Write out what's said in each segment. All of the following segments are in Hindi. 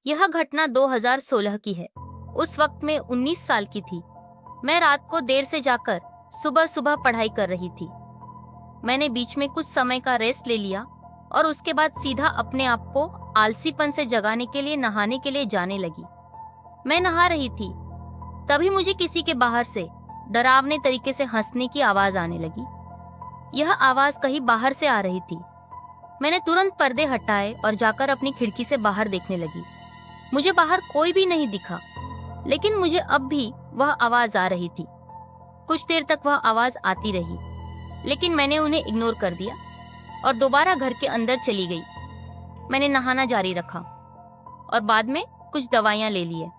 यह घटना 2016 की है। उस वक्त मैं 19 साल की थी। मैं रात को देर से जाकर सुबह सुबह पढ़ाई कर रही थी। मैंने बीच में कुछ समय का रेस्ट ले लिया और उसके बाद सीधा अपने आप को आलसीपन से जगाने के लिए नहाने के लिए जाने लगी। मैं नहा रही थी, तभी मुझे किसी के बाहर से डरावने तरीके से हंसने की आवाज आने लगी। यह आवाज कहीं बाहर से आ रही थी। मैंने तुरंत पर्दे हटाए और जाकर अपनी खिड़की से बाहर देखने लगी। मुझे बाहर कोई भी नहीं दिखा, लेकिन मुझे अब भी वह आवाज आ रही थी। कुछ देर तक वह आवाज आती रही, लेकिन मैंने उन्हें इग्नोर कर दिया और दोबारा घर के अंदर चली गई। मैंने नहाना जारी रखा और बाद में कुछ दवाइयां ले लिए,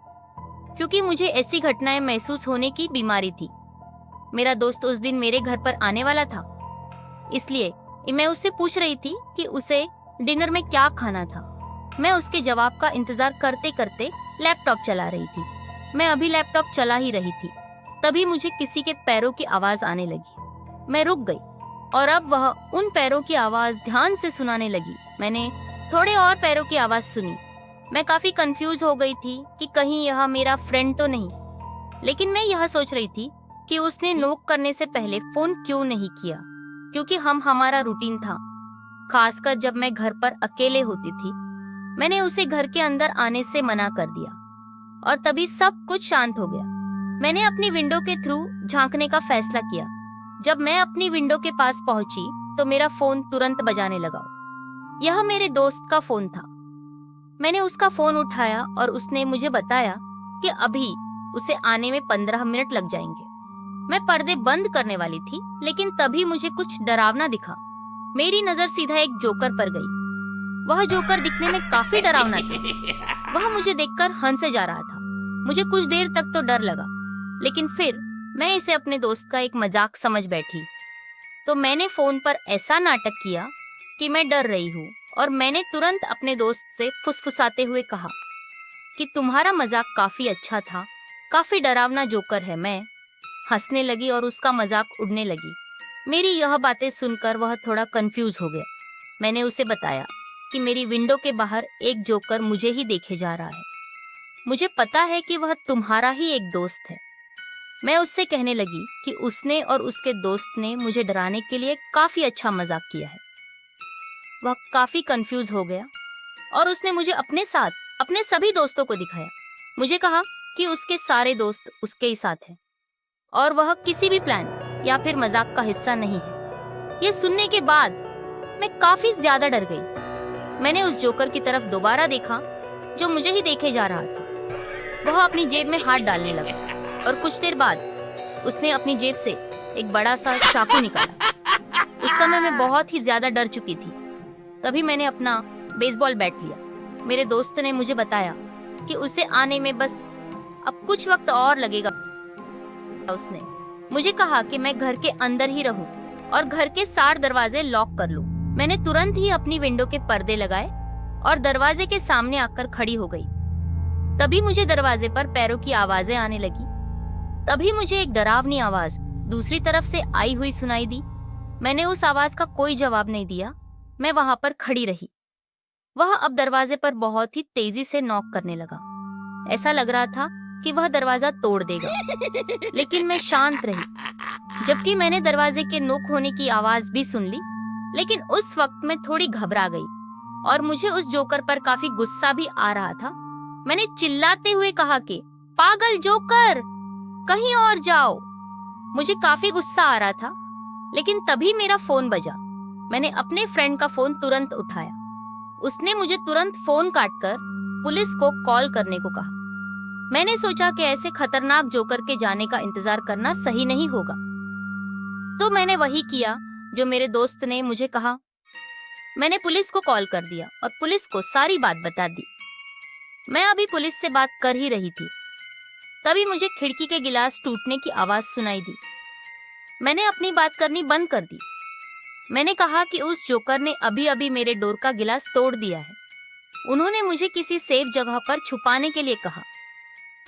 क्योंकि मुझे ऐसी घटनाएं महसूस होने की बीमारी थी। मेरा दोस्त उस दिन मेरे घर पर आने वाला था, इसलिए मैं उससे पूछ रही थी कि उसे डिनर में क्या खाना था। मैं उसके जवाब का इंतजार करते करते लैपटॉप चला रही थी। मैं अभी लैपटॉप चला ही रही थी, तभी मुझे किसी के पैरों की आवाज आने लगी। मैं रुक गई और अब वह उन पैरों की आवाज ध्यान से सुनाने लगी। मैंने थोड़े और पैरों की आवाज सुनी। मैं काफी कंफ्यूज हो गई थी कि कहीं यह मेरा फ्रेंड तो नहीं, लेकिन मैं यह सोच रही थी कि उसने नॉक करने से पहले फोन क्यों नहीं किया, क्योंकि हमारा रूटीन था, खासकर जब मैं घर पर अकेले होती थी। मैंने उसे घर के अंदर आने से मना कर दिया और तभी सब कुछ शांत हो गया। मैंने अपनी विंडो के थ्रू झांकने का फैसला किया। जब मैं अपनी विंडो के पास पहुंची तो मेरा फोन तुरंत बजाने लगा। यह मेरे दोस्त का फोन था। मैंने उसका फोन उठाया और उसने मुझे बताया कि अभी उसे आने में 15 मिनट लग जाएंगे। मैं पर्दे बंद करने वाली थी, लेकिन तभी मुझे कुछ डरावना दिखा। मेरी नजर सीधा एक जोकर पर गई। वह जोकर दिखने में काफी डरावना था। वह मुझे देखकर हंसे जा रहा था। मुझे कुछ देर तक तो डर लगा, लेकिन फिर मैं इसे अपने दोस्त का एक मजाक समझ बैठी। तो मैंने फोन पर ऐसा नाटक किया कि मैं डर रही हूँ और मैंने तुरंत अपने दोस्त से फुसफुसाते हुए कहा कि तुम्हारा मजाक काफी अच्छा था, काफी डरावना जोकर है। मैं हंसने लगी और उसका मजाक उड़ने लगी। मेरी यह बातें सुनकर वह थोड़ा कंफ्यूज हो गया। मैंने उसे बताया कि मेरी विंडो के बाहर एक जोकर मुझे ही देखे जा रहा है। मुझे पता है कि वह तुम्हारा ही एक दोस्त है। मैं उससे कहने लगी कि उसने और उसके दोस्त ने मुझे डराने के लिए काफी अच्छा मजाक किया है। वह काफी कंफ्यूज हो गया और उसने मुझे अपने साथ अपने सभी दोस्तों को दिखाया। मुझे कहा कि उसके सारे दोस्त उसके ही साथ हैं और वह किसी भी प्लान या फिर मजाक का हिस्सा नहीं है। ये सुनने के बाद मैं काफी ज्यादा डर गई। मैंने उस जोकर की तरफ दोबारा देखा जो मुझे ही देखे जा रहा था। वह अपनी जेब में हाथ डालने लगा और कुछ देर बाद उसने अपनी जेब से एक बड़ा सा चाकू निकाला। उस समय मैं बहुत ही ज्यादा डर चुकी थी। तभी मैंने अपना बेसबॉल बैट लिया। मेरे दोस्त ने मुझे बताया कि उसे आने में बस अब कुछ वक्त और लगेगा। उसने मुझे कहा कि मैं घर के अंदर ही रहूं और घर के सारे दरवाजे लॉक कर लूं। मैंने तुरंत ही अपनी विंडो के पर्दे लगाए और दरवाजे के सामने आकर खड़ी हो गई। तभी मुझे दरवाजे पर पैरों की आवाजें आने लगी। तभी मुझे एक डरावनी आवाज दूसरी तरफ से आई हुई सुनाई दी। मैंने उस आवाज का कोई जवाब नहीं दिया। मैं वहां पर खड़ी रही। वह अब दरवाजे पर बहुत ही तेजी से नॉक करने लगा। ऐसा लग रहा था कि वह दरवाजा तोड़ देगा, लेकिन मैं शांत रही। जबकि मैंने दरवाजे के नॉक होने की आवाज भी सुन ली, लेकिन उस वक्त मैं थोड़ी घबरा गई और मुझे उस जोकर पर काफी गुस्सा भी आ रहा था। मैंने चिल्लाते हुए कहा कि पागल जोकर, कहीं और जाओ। मुझे काफी गुस्सा आ रहा था, लेकिन तभी मेरा फोन बजा। मैंने अपने फ्रेंड का फोन तुरंत उठाया। उसने मुझे तुरंत फोन काटकर पुलिस को कॉल करने को कहा। मैंने सोचा कि ऐसे खतरनाक जोकर के जाने का इंतजार करना सही नहीं होगा, तो मैंने वही किया जो मेरे दोस्त ने मुझे कहा। मैंने पुलिस को कॉल कर दिया और पुलिस को सारी बात बता दी। मैं अभी पुलिस से बात कर ही रही थी, तभी मुझे खिड़की के गिलास टूटने की आवाज सुनाई दी। मैंने अपनी बात करनी बंद कर दी। मैंने कहा कि उस जोकर ने अभी अभी मेरे डोर का गिलास तोड़ दिया है। उन्होंने मुझे किसी सेफ जगह पर छुपाने के लिए कहा।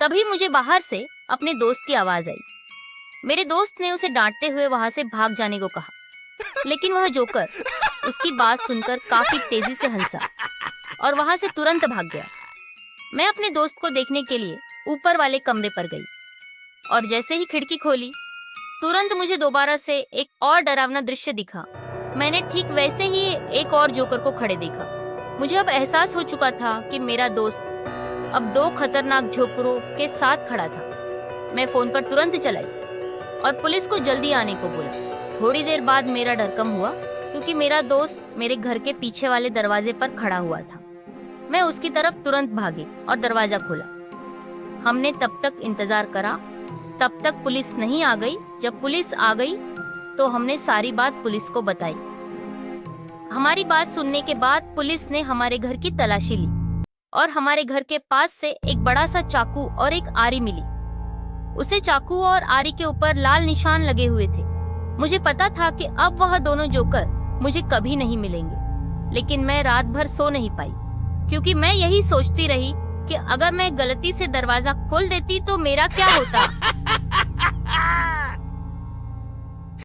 तभी मुझे बाहर से अपने दोस्त की आवाज आई। मेरे दोस्त ने उसे डांटते हुए वहां से भाग जाने को कहा, लेकिन वह जोकर उसकी बात सुनकर काफी तेजी से हंसा और वहां से तुरंत भाग गया। मैं अपने दोस्त को देखने के लिए ऊपर वाले कमरे पर गई और जैसे ही खिड़की खोली तुरंत मुझे दोबारा से एक और डरावना दृश्य दिखा। मैंने ठीक वैसे ही एक और जोकर को खड़े देखा। मुझे अब एहसास हो चुका था कि मेरा दोस्त अब दो खतरनाक जोकरों के साथ खड़ा था। मैं फोन पर तुरंत चलाई और पुलिस को जल्दी आने को बोला। थोड़ी देर बाद मेरा डर कम हुआ क्योंकि मेरा दोस्त मेरे घर के पीछे वाले दरवाजे पर खड़ा हुआ था। मैं उसकी तरफ तुरंत भागी और दरवाजा खोला। हमने तब तक इंतजार करा, तब तक पुलिस नहीं आ गई। जब पुलिस आ गई तो हमने सारी बात पुलिस को बताई। हमारी बात सुनने के बाद पुलिस ने हमारे घर की तलाशी ली और हमारे घर के पास से एक बड़ा सा चाकू और एक आरी मिली। उसे चाकू और आरी के ऊपर लाल निशान लगे हुए थे। मुझे पता था कि अब वह दोनों जोकर मुझे कभी नहीं मिलेंगे, लेकिन मैं रात भर सो नहीं पाई क्योंकि मैं यही सोचती रही कि अगर मैं गलती से दरवाजा खोल देती तो मेरा क्या होता।